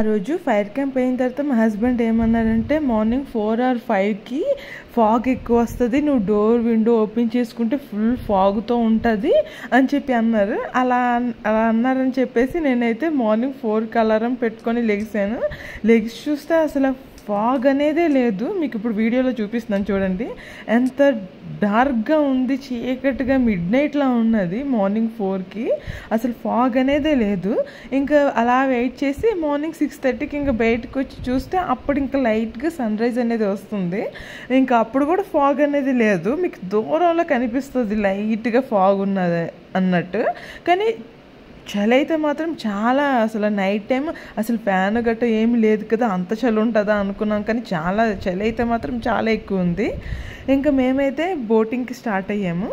రోజు fire camp అయిన తర్వాత మా హస్బెండ్ ఏమన్నారంటే మార్నింగ్ 4 or 5కి ఫాగ్ ఎక్కువ వస్తుంది, నువ్వు డోర్ విండో ఓపెన్ చేసుకుంటే ఫుల్ ఫాగ్తో ఉంటుంది అని చెప్పి అన్నారు. అలా అన్నారని చెప్పేసి నేనైతే మార్నింగ్ 4కి అలారం పెట్టుకొని లెగిసాను. లెగిసి చూస్తే అసలు ఫాగ్ అనేదే లేదు. మీకు ఇప్పుడు వీడియోలో చూపిస్తున్నాను చూడండి, ఎంత డార్క్గా ఉంది, చీకటిగా మిడ్ నైట్లా ఉన్నది. మార్నింగ్ 4కి అసలు ఫాగ్ అనేదే లేదు. ఇంకా అలా వెయిట్ చేసి మార్నింగ్ 6:30కి ఇంకా బయటకు వచ్చి చూస్తే అప్పుడు ఇంకా లైట్గా సన్ రైజ్ అనేది వస్తుంది. ఇంకా అప్పుడు కూడా ఫాగ్ అనేది లేదు, మీకు దూరంలో కనిపిస్తుంది లైట్గా ఫాగ్ ఉన్నది అన్నట్టు. కానీ చలి అయితే మాత్రం చాలా, అసలు నైట్ టైం అసలు ఫ్యాన్ గట్ట ఏమి లేదు కదా, అంత చలి ఉంటుందా అనుకున్నాం. కానీ చాలా చలి అయితే మాత్రం చాలా ఎక్కువ ఉంది. ఇంకా మేమైతే బోటింగ్కి స్టార్ట్ అయ్యాము.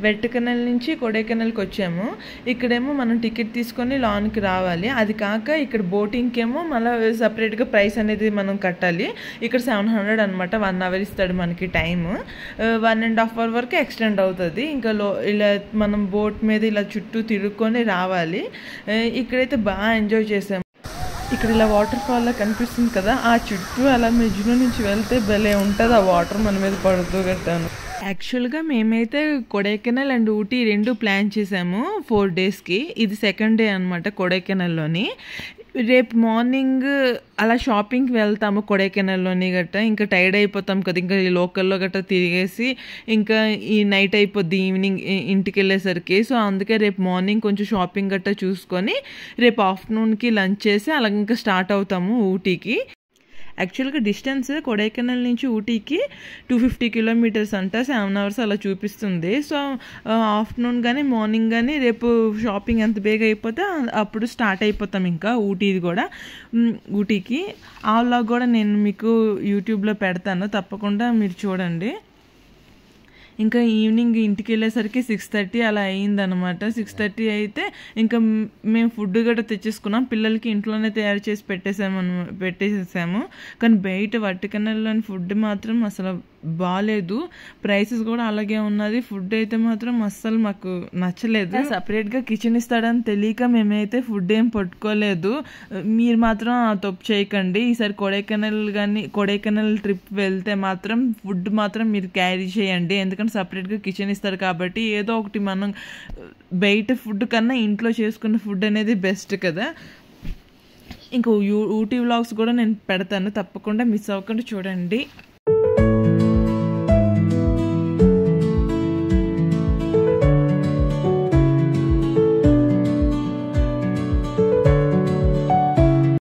వెట్టికెనాల్ నుంచి కొడైకెనాల్కి వచ్చాము. ఇక్కడేమో మనం టికెట్ తీసుకొని లాన్కి రావాలి. అది కాక ఇక్కడ బోటింగ్కి ఏమో మళ్ళీ సపరేట్గా ప్రైస్ అనేది మనం కట్టాలి. ఇక్కడ 700 అనమాట. 1 hour ఇస్తాడు మనకి టైము. 1.5 hour వరకు ఎక్స్టెండ్ అవుతుంది. ఇంకా ఇలా మనం బోట్ మీద ఇలా చుట్టూ తిరుక్కొని రావాలి. ఇక్కడైతే బాగా ఎంజాయ్ చేసాము. ఇక్కడ ఇలా వాటర్ ఫాల్లో కనిపిస్తుంది కదా, ఆ చుట్టూ అలా మెజ్జులో నుంచి వెళ్తే భలే ఉంటుంది ఆ వాటర్ మన మీద పడుతూ కట్టాను. యాక్చువల్గా మేమైతే కొడైకెనాల్ అండ్ ఊటీ 2 ప్లాన్ చేసాము 4 daysకి. ఇది 2nd day అనమాట కొడైకెనాల్లోని. రేపు మార్నింగ్ అలా షాపింగ్కి వెళ్తాము కొడైకెనాల్లోని గట్ట. ఇంకా టైర్డ్ అయిపోతాం కదా, ఇంకా ఈ లోకల్లో గట్ట తిరిగేసి ఇంకా ఈ నైట్ అయిపోద్ది ఈవినింగ్ ఇంటికి వెళ్ళేసరికి. సో అందుకే రేపు మార్నింగ్ కొంచెం షాపింగ్ గట్ట చూసుకొని రేపు ఆఫ్టర్నూన్కి లంచ్ చేసి అలా ఇంకా స్టార్ట్ అవుతాము ఊటీకి. యాక్చువల్గా డిస్టెన్స్ కొడైకెనాల్ నుంచి ఊటీకి 250 kilometers అంట. 7 hours అలా చూపిస్తుంది. సో ఆఫ్టర్నూన్ కానీ మార్నింగ్ కానీ రేపు షాపింగ్ ఎంత బేగా అయిపోతే అప్పుడు స్టార్ట్ అయిపోతాం ఇంకా ఊటీకి. ఆ వ్లాగ్ కూడా నేను మీకు యూట్యూబ్లో పెడతాను, తప్పకుండా మీరు చూడండి. ఇంకా ఈవినింగ్ ఇంటికి వెళ్ళేసరికి 6:30 అలా అయిందనమాట. 6:30 అయితే ఇంకా మేము ఫుడ్ గట్రా తెచ్చేసుకున్నాం. పిల్లలకి ఇంట్లోనే తయారు చేసి పెట్టేసేసాము. కానీ బయట వెట్టికెనాల్లోని ఫుడ్ మాత్రం అసలు బాగాలేదు. ప్రైసెస్ కూడా అలాగే ఉన్నది. ఫుడ్ అయితే మాత్రం అస్సలు మాకు నచ్చలేదు. సపరేట్గా కిచెన్ ఇస్తాడని తెలియక మేమైతే ఫుడ్ ఏం పట్టుకోలేదు. మీరు మాత్రం తప్పు చేయకండి. ఈసారి కొడైకెనాల్ ట్రిప్ వెళ్తే మాత్రం ఫుడ్ మాత్రం మీరు క్యారీ చేయండి. ఎందుకంటే సపరేట్గా కిచెన్ ఇస్తారు కాబట్టి ఏదో ఒకటి మనం బయట ఫుడ్ కన్నా ఇంట్లో చేసుకున్న ఫుడ్ అనేది బెస్ట్ కదా. ఇంకా ఊటీ వ్లాగ్స్ కూడా నేను పెడతాను, తప్పకుండా మిస్ అవ్వకుండా చూడండి.